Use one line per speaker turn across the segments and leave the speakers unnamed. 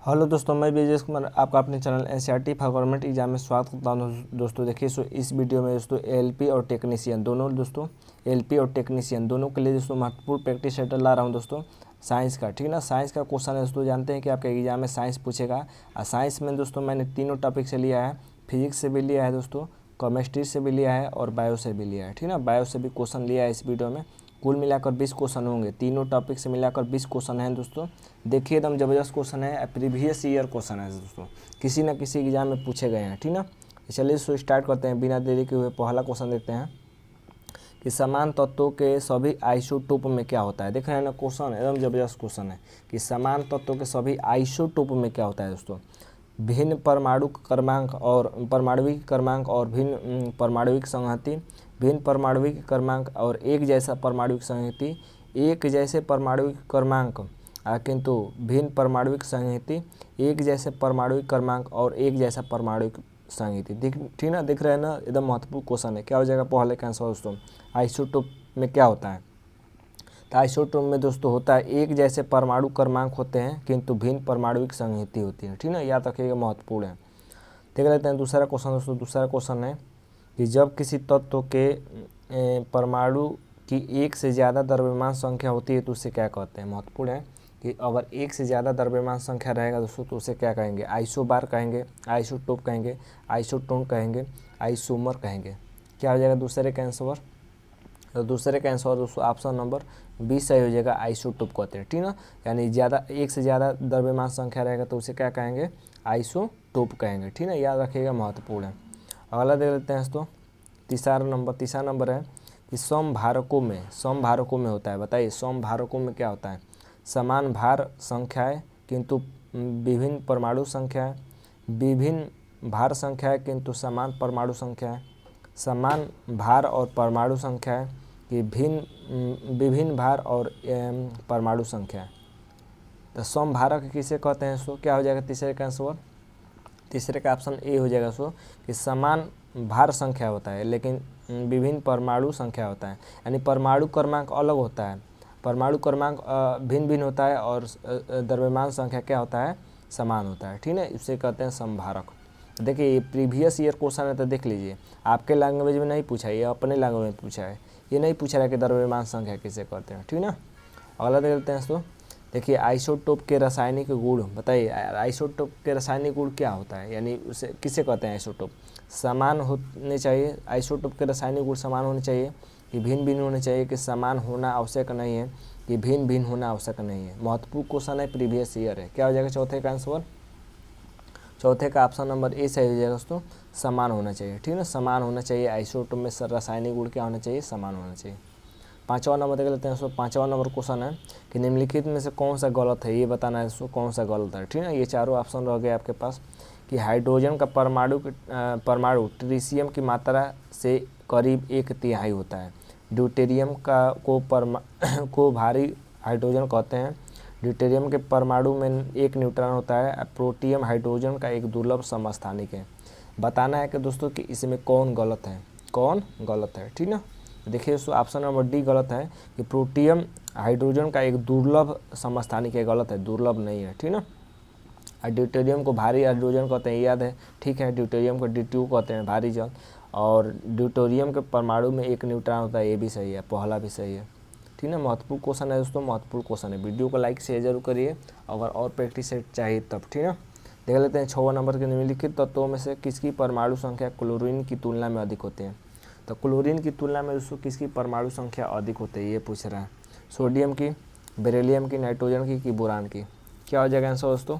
Hello दोस्तों, मैं ब्रिजेश कुमार आपका अपने channel NCERT for government exam में स्वागत करता हूँ। दोस्तों देखिए, इस वीडियो में दोस्तों एलपी और टेक्नीशियन दोनों के लिए दोस्तों महत्वपूर्ण प्रैक्टिस सेट ला रहा हूँ दोस्तों साइंस का। ठीक है ना, साइंस का क्वेश्चन है दोस्तों। जानते हैं कि आपके एग्जाम में साइंस पूछेगा और साइंस में दोस्तों मैंने तीनों टॉपिक से लिया है। फिजिक्स से भी लिया है दोस्तों, केमिस्ट्री से भी लिया है और बायो से भी लिया है। ठीक है ना, बायो से भी क्वेश्चन लिया है इस वीडियो में। कुल मिलाकर 20 क्वेश्चन होंगे, तीनों टॉपिक से मिलाकर 20 क्वेश्चन हैं दोस्तों। देखिए एकदम ज़बरदस्त क्वेश्चन है, प्रीवियस ईयर क्वेश्चन है दोस्तों, किसी न किसी एग्जाम में पूछे गए हैं। ठीक ना, चलिए इसको स्टार्ट करते हैं बिना देरी के हुए। पहला क्वेश्चन देखते हैं कि समान तत्वों के सभी आइसोटोप में क्या होता है। देख रहे हैं ना, क्वेश्चन एकदम ज़बरदस्त क्वेश्चन है कि समान तत्वों के सभी आइसोटोप में क्या होता है दोस्तों। भिन्न परमाणु क्रमांक और परमाणविक क्रमांक और भिन्न परमाणविक संहति, भिन्न परमाणविक क्रमांक और एक जैसा परमाणविक संहति, एक जैसे परमाणविक क्रमांक किंतु भिन्न परमाणविक संहति, एक जैसे परमाणविक क्रमांक और एक जैसा परमाणविक संहति। ठीक ना, दिख रहे हैं ना, एकदम महत्वपूर्ण क्वेश्चन है। क्या हो जाएगा पहले का आंसर दोस्तों, आइसोटोप में क्या होता है। तो आइसोटोप में दोस्तों होता है एक जैसे परमाणु क्रमांक होते हैं किंतु भिन्न परमाणुविक संहति होती है। ठीक ना, याद रखिएगा, महत्वपूर्ण है। देख लेते हैं दूसरा क्वेश्चन दोस्तों। दूसरा क्वेश्चन है कि जब किसी तत्व के परमाणु की एक से ज़्यादा द्रव्यमान संख्या होती है तो उसे क्या कहते हैं। महत्वपूर्ण है कि अगर एक से ज़्यादा द्रव्यमान संख्या रहेगा दोस्तों तो उसे क्या कहेंगे, आइसोबार कहेंगे, आइसोटोप कहेंगे, आइसोटोन कहेंगे, आइसोमर कहेंगे। क्या हो जाएगा दूसरे का आंसर। तो दूसरे का आंसर दोस्तों ऑप्शन नंबर 20 सही हो जाएगा, आइसोटोप कहते हैं। ठीक ना, यानी ज़्यादा एक से ज़्यादा द्रव्यमान संख्या रहेगा तो उसे क्या कहेंगे, आइसोटोप कहेंगे। ठीक ना, याद रखिएगा, महत्वपूर्ण है। अगला देख लेते हैं दोस्तों तीसरा नंबर है कि समभारकों में होता है। बताइए समभारकों में क्या होता है। समान भार संख्याएँ किंतु विभिन्न परमाणु संख्याएँ, विभिन्न भार संख्याएँ किंतु समान परमाणु संख्याएँ, समान भार और परमाणु संख्याएँ कि विभिन्न भार और परमाणु संख्या। तो समभारक किसे कहते हैं दोस्तों। क्या हो जाएगा तीसरे का आंसर। तीसरे का ऑप्शन ए हो जाएगा दोस्तों कि समान भार संख्या होता है लेकिन विभिन्न परमाणु संख्या होता है। यानी परमाणु क्रमांक अलग होता है, परमाणु क्रमांक भिन्न भिन्न होता है और द्रव्यमान संख्या क्या होता है, समान होता है। ठीक है, इसे कहते हैं समभारक। देखिए ये प्रीवियस ईयर क्वेश्चन है तो देख लीजिए, आपके लैंग्वेज में नहीं पूछा है, ये अपने लैंग्वेज में पूछा है। ये नहीं पूछा है कि द्रव्यमान संख्या किसे कहते हैं। ठीक ना, अगला देख लेते हैं दोस्तों। देखिए आइसोटोप के रासायनिक गुण बताइए। आइसोटोप के रासायनिक गुण क्या होता है, यानी उसे किसे कहते हैं। आइसोटोप समान होने चाहिए, आइसोटोप के रासायनिक गुण समान होने चाहिए कि भिन्न भिन्न होने चाहिए, कि समान होना आवश्यक नहीं है, कि भिन्न भिन्न होना आवश्यक नहीं है। महत्वपूर्ण क्वेश्चन है, प्रीवियस ईयर है। क्या हो जाएगा चौथे का आंसर। चौथे का ऑप्शन नंबर ए सही हो जाएगा दोस्तों, समान होना चाहिए। ठीक है ना, समान होना चाहिए। आइसोटोप में रासायनिक गुण क्या होना चाहिए, समान होना चाहिए। पाँचवा नंबर देख लेते हैं दोस्तों। पाँचवा नंबर क्वेश्चन है कि निम्नलिखित में से कौन सा गलत है, ये बताना है दोस्तों कौन सा गलत है। ठीक है, ये चारों ऑप्शन रह गए आपके पास कि हाइड्रोजन का परमाणु ट्रिशियम की मात्रा से करीब 1/3 होता है। ड्यूटेरियम को भारी हाइड्रोजन कहते हैं। ड्यूटेरियम के परमाणु में 1 न्यूट्रॉन होता है। प्रोटियम हाइड्रोजन का एक दुर्लभ समस्थानिक है। बताना है कि दोस्तों कि इसमें कौन गलत है। ठीक ना, देखिए दोस्तों ऑप्शन नंबर डी गलत है कि प्रोटियम हाइड्रोजन का एक दुर्लभ समस्थानिक है, गलत है, दुर्लभ नहीं है। ठीक ना, ड्यूटेरियम को भारी हाइड्रोजन कहते हैं, याद है। ठीक है, ड्यूटेरियम को D2 कहते हैं, भारी जल। और ड्यूटेरियम के परमाणु में 1 न्यूट्रॉन होता है, ये भी सही है, पहला भी सही है। ठीक है, महत्वपूर्ण क्वेश्चन है दोस्तों, महत्वपूर्ण क्वेश्चन है। वीडियो को लाइक शेयर जरूर करिए अगर और प्रैक्टिस सेट चाहिए तब। ठीक है, देख लेते हैं 6वां नंबर के निम्नलिखित तत्वों में से किसकी परमाणु संख्या क्लोरीन की तुलना में अधिक होती है। तो क्लोरीन की तुलना में दोस्तों किसकी परमाणु संख्या अधिक होती है, ये पूछ रहा है। सोडियम की, बेरिलियम की, नाइट्रोजन की बोरान की। क्या हो जाएगा आंसर दोस्तों,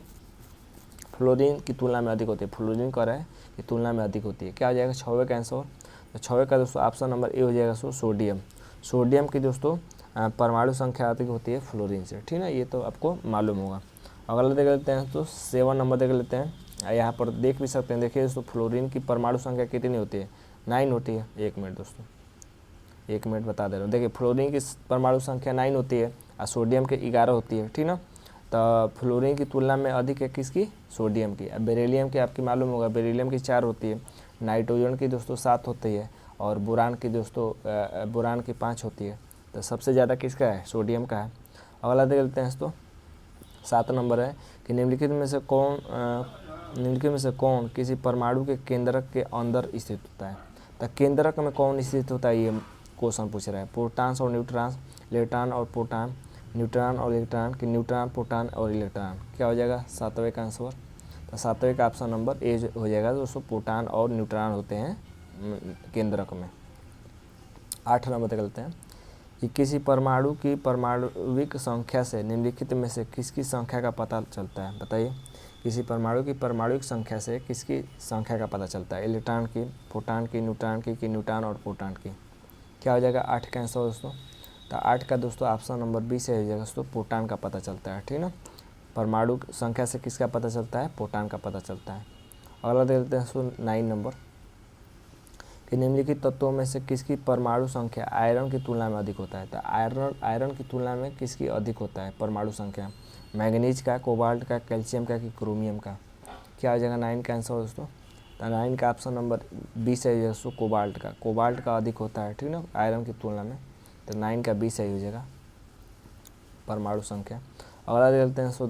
फ्लोरीन की तुलना में अधिक होती है। फ्लोरीन कह रहा है कि तुलना में अधिक होती है। क्या हो जाएगा 6वें का आंसर। तो 6वें का दोस्तों ऑप्शन नंबर ए हो जाएगा दोस्तों, सोडियम। सोडियम की दोस्तों परमाणु संख्या अधिक होती है फ्लोरीन से। ठीक है, ये तो आपको मालूम होगा। अगला देख लेते हैं तो 7 नंबर देख लेते हैं। यहाँ पर देख भी सकते हैं, देखिए दोस्तों फ्लोरीन की परमाणु संख्या कितनी होती है, 9 होती है। 1 मिनट दोस्तों, 1 मिनट बता दे रहा हूँ। देखिए फ्लोरीन की परमाणु संख्या 9 होती है और सोडियम के 11 होती है। ठीक ना, तो फ्लोरीन की तुलना में अधिक है किसकी, सोडियम की। अब बेरिलियम की आपकी मालूम होगा, बेरिलियम की 4 होती है। नाइट्रोजन की दोस्तों 7 होती है और बोरान की दोस्तों बोरान की 5 होती है। तो सबसे ज़्यादा किसका है, सोडियम का है। अगला देख लेते हैं दोस्तों 7 नंबर है कि निम्नलिखित में से कौन किसी परमाणु के केंद्रक के अंदर स्थित होता है। तो केंद्रक में कौन स्थित होता है, ये क्वेश्चन पूछ रहा है। प्रोटॉन्स और न्यूट्रॉन्स, इलेक्ट्रॉन और प्रोटॉन, न्यूट्रॉन और इलेक्ट्रॉन, कि न्यूट्रॉन, प्रोटॉन और इलेक्ट्रॉन। क्या हो जाएगा 7वें का आंसर। तो 7वें का ऑप्शन नंबर ए हो जाएगा दोस्तों, प्रोटॉन और न्यूट्रॉन होते हैं केंद्रक में। 8 नंबर तक चलते हैं कि किसी परमाणु की परमाणुविक संख्या से निम्नलिखित में से किसकी संख्या का पता चलता है। बताइए, किसी परमाणु की परमाणुविक संख्या से किसकी संख्या का पता चलता है। इलेक्ट्रॉन की, प्रोटॉन की, न्यूट्रॉन की, कि न्यूट्रॉन और प्रोटॉन की। क्या हो जाएगा 8 का आंसर दोस्तों। तो 8 का दोस्तों ऑप्शन नंबर बी से हो जाएगा दोस्तों, प्रोटॉन का पता चलता है। ठीक ना, परमाणु संख्या से किसका पता चलता है, प्रोटॉन का पता चलता है। अगला देखते हैं दोस्तों 9 नंबर कि निम्नलिखित तत्वों में से किसकी परमाणु संख्या आयरन की तुलना में अधिक होता है। तो आयरन की तुलना में किसकी अधिक होता है परमाणु संख्या, मैंगनीज का, कोबाल्ट का, कैल्शियम का, कि क्रोमियम का। क्या हो जाएगा 9 का आंसर दोस्तों। तो 9 का ऑप्शन नंबर बी सही है दोस्तों, कोबाल्ट का अधिक होता है। ठीक ना, आयरन की तुलना में। तो 9 का बी सही हो जाएगा परमाणु संख्या। अगला देखते हैं दोस्तों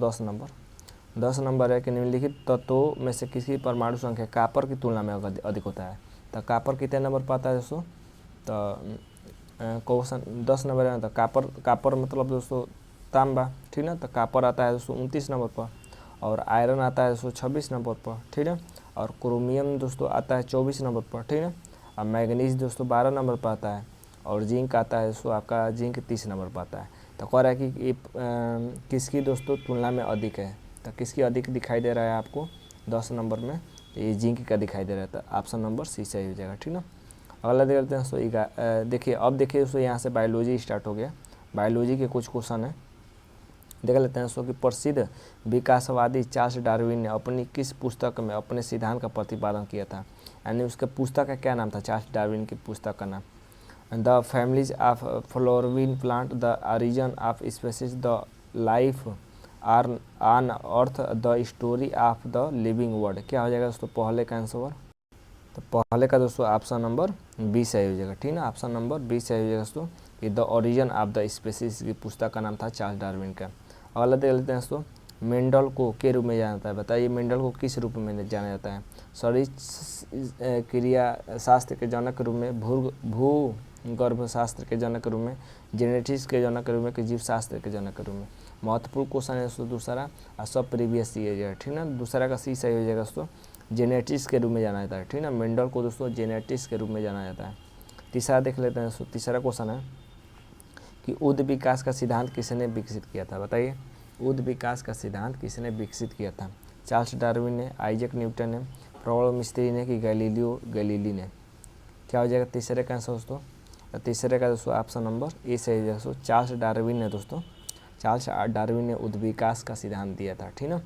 10 नंबर है कि निम्नलिखित तत्वों में से किसकी परमाणु संख्या कापर की तुलना में अधिक होता है। तो कापर कितने नंबर पर आता है दोस्तों। तो क्वेश्चन 10 नंबर है ना, तो कापर मतलब दोस्तों तांबा। ठीक ना, तो कापर आता है दोस्तों 29 नंबर पर, और आयरन आता है दोस्तों 26 नंबर पर। ठीक है, और क्रोमियम दोस्तों आता है 24 नंबर पर। ठीक है, और मैग्नीज दोस्तों 12 नंबर पर आता है, और जिंक आता है दोस्तों आपका, जिंक 30 नंबर पर आता है। तो कह रहा है कि ये किसकी दोस्तों तुलना में अधिक है। तो किसकी अधिक दिखाई दे रहा है आपको 10 नंबर में, ये जिंक का दिखाई दे रहा था। ऑप्शन नंबर सी सही हो जाएगा। ठीक ना, अगला देखते हैं दोस्तों देखिए, अब देखिए दोस्तों यहाँ से बायोलॉजी स्टार्ट हो गया। बायोलॉजी के कुछ क्वेश्चन है, देख लेते हैं दोस्तों कि प्रसिद्ध विकासवादी चार्ल्स डार्विन ने अपनी किस पुस्तक में अपने सिद्धांत का प्रतिपादन किया था। यानी उसके पुस्तक का क्या नाम था, चार्ल्स डार्विन की पुस्तक का नाम। The families of flowering plant, the origin of species, the life on earth, the story of the living world. क्या हो जाएगा दोस्तों पहले का आंसर। तो पहले का दोस्तों ऑप्शन नंबर बी सही हो जाएगा। ठीक ना, ऑप्शन नंबर बी सही हो जाएगा दोस्तों कि the origin of the species की पुस्तक का नाम था चार्ल्स डार्विन का। अगला देख लेते हैं दोस्तों, मेंडल को के रूप में जाना जाता है। बताइए मेंडल को किस रूप में जाना जाता है। शरीर क्रिया शास्त्र के जनक के रूप में, भूगर्भशास्त्र के जनक के रूप में, जेनेटिक्स के जनक के रूप में, कि जीव शास्त्र के जनक के रूप में। महत्वपूर्ण क्वेश्चन है दोस्तों दूसरा, और सब प्रीवियस ईयर है। ठीक ना, दूसरा का सी सही हो जाएगा दोस्तों, जेनेटिक्स के रूप में जाना जाता है। ठीक ना, मेंडल को दोस्तों जेनेटिक्स के रूप में जाना जाता है। तीसरा देख लेते हैं दोस्तों, तीसरा क्वेश्चन है कि उद्द विकास का सिद्धांत किसने विकसित किया था। बताइए उद्द विकास का सिद्धांत किसने विकसित किया था। चार्ल्स डार्विन ने, आइजैक न्यूटन ने, प्रॉब्लम मिस्त्री ने, कि गैलीलियो गैलीली ने। क्या हो जाएगा तीसरे का आंसर दोस्तों। तीसरे का दोस्तों ऑप्शन नंबर ए सही है दोस्तों, चार्ल्स डार्विन ने दोस्तों, चार्ल्स डार्विन ने उद्द विकास का सिद्धांत दिया था। ठीक ना,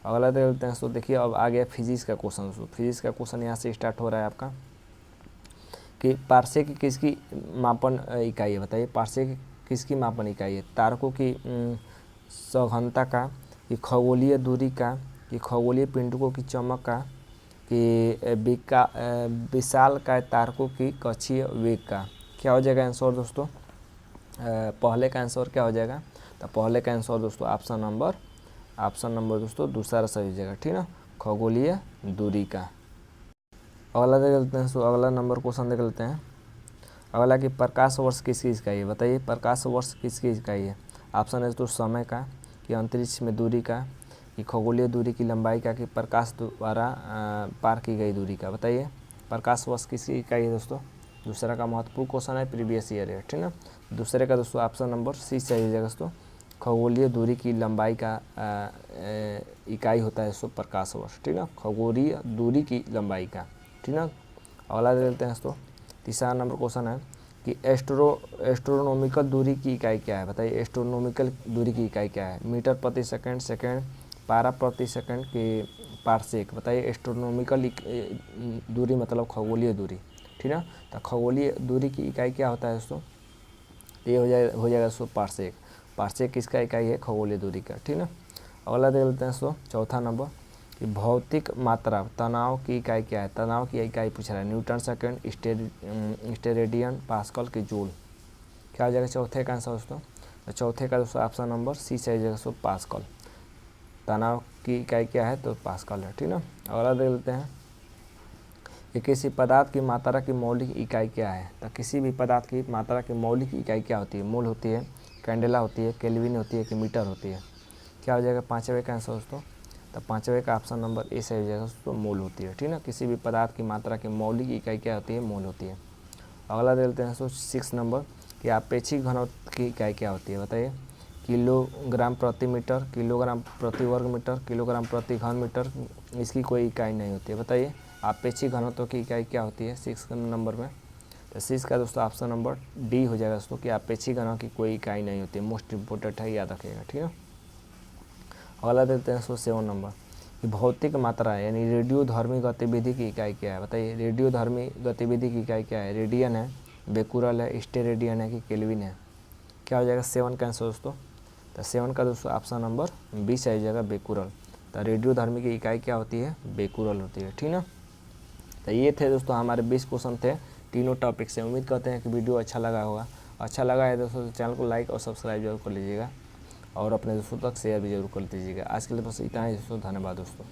अगला देखते हैं दोस्तों, देखिए अब आ गया फिजिक्स का क्वेश्चन दोस्तों। फिजिक्स का क्वेश्चन यहाँ से स्टार्ट हो रहा है आपका कि पार्सेक किसकी मापन इकाई है। बताइए पार्सेक किसकी मापन इकाई है। तारकों की सघनता का, कि खगोलीय दूरी का, कि खगोलीय पिंडुकों की चमक का, कि विशालकाय तारकों की कक्षीय वेग का। क्या हो जाएगा आंसर दोस्तों। पहले का आंसर क्या हो जाएगा। तो पहले का आंसर दोस्तों ऑप्शन नंबर दोस्तों दूसरा सही हो जाएगा। ठीक ना, खगोलीय दूरी का। अगला देख लेते हैं दोस्तों, अगला नंबर क्वेश्चन देख लेते हैं। अगला कि प्रकाश वर्ष किसकी इकाई है। बताइए प्रकाश वर्ष किसकी इकाई है। ऑप्शन है दोस्तों समय का, कि अंतरिक्ष में दूरी का, कि खगोलीय दूरी की लंबाई का, कि प्रकाश द्वारा पार की गई दूरी का। बताइए प्रकाश वर्ष किसकी इकाई है दोस्तों। दूसरा का महत्वपूर्ण क्वेश्चन है, प्रीवियस ईयर है। ठीक ना, दूसरे का दोस्तों ऑप्शन नंबर सी सही हो जाएगा दोस्तों, खगोलीय दूरी की लंबाई का इकाई होता है दोस्तों प्रकाश वर्ष। ठीक ना, खगोलीय दूरी की लंबाई का। ठीक ना, अगला दे लेते हैं दोस्तों, तीसरा नंबर क्वेश्चन है कि एस्ट्रोनॉमिकल दूरी की इकाई क्या है। बताइए एस्ट्रोनॉमिकल दूरी की इकाई क्या है। मीटर प्रति सेकंड, पारा प्रति सेकंड, के पारसेक। बताइए एस्ट्रोनॉमिकल दूरी मतलब खगोलीय दूरी। ठीक ना, तो खगोलीय दूरी की इकाई क्या होता है दोस्तों, ये हो जाएगा दोस्तों पारसेक। पारसेक किसका इकाई है, खगोलीय दूरी का। ठीक ना, अगला देख लेते हैं दोस्तों चौथा नंबर कि भौतिक मात्रा तनाव की इकाई क्या है। तनाव की इकाई पूछ रहा है, न्यूटन सेकंड, स्टेरेडियन, पास्कल, की जूल। क्या हो जाएगा चौथे का आंसर दोस्तों। तो चौथे का दोस्तों ऑप्शन नंबर सी सही हो जाएगा दोस्तों पास्कल। तनाव की इकाई क्या है, तो पास्कल है, ठीक ना। अगला देख लेते हैं कि किसी पदार्थ की मात्रा की मौलिक इकाई क्या है। तो किसी भी पदार्थ की मात्रा की मौलिक इकाई क्या होती है, मोल होती है, कैंडेला होती है, केल्विन होती है कि मीटर होती है। क्या हो जाएगा पाँचवें का आंसर दोस्तों, तो पाँचवें का ऑप्शन नंबर ए सही हो जाएगा दोस्तों, मोल होती है, ठीक ना। किसी भी पदार्थ की मात्रा की मौलिक इकाई क्या होती है, मोल होती है। अगला देख लेते हैं दोस्तों 6 नंबर कि आपेक्षिक घनत्व की इकाई क्या होती है, बताइए। किलोग्राम प्रति मीटर, किलोग्राम प्रति वर्ग मीटर, किलोग्राम प्रति घन मीटर, इसकी कोई इकाई नहीं होती है, बताइए। आपेक्षिक घनत्व की इकाई क्या होती है 6 नंबर में, तो 6 का दोस्तों ऑप्शन नंबर डी हो जाएगा दोस्तों कि आपेक्षिक घनत्व की कोई इकाई नहीं होती है। मोस्ट इंपोर्टेंट है, याद रखिएगा, ठीक है। अगला देते हैं 7 नंबर कि भौतिक मात्रा यानी रेडियोधर्मी गतिविधि की इकाई क्या है, बताइए। रेडियोधर्मी गतिविधि की इकाई क्या है, रेडियन है, बेकुरल है, स्टेरेडियन है कि केल्विन है। क्या हो जाएगा 7 का आंसर दोस्तों, तो 7 का दोस्तों ऑप्शन नंबर बी से आ जाएगा, बेकुरल। तो रेडियोधर्मी की इकाई क्या होती है, बेकुरल होती है, ठीक ना। तो ये थे दोस्तों हमारे 20 क्वेश्चन थे तीनों टॉपिक से। उम्मीद करते हैं कि वीडियो अच्छा लगा होगा। अच्छा लगा है दोस्तों तो चैनल को लाइक और सब्सक्राइब जरूर कर लीजिएगा और अपने दोस्तों तक शेयर भी जरूर कर दीजिएगा। आज के लिए बस इतना ही दोस्तों, धन्यवाद दोस्तों।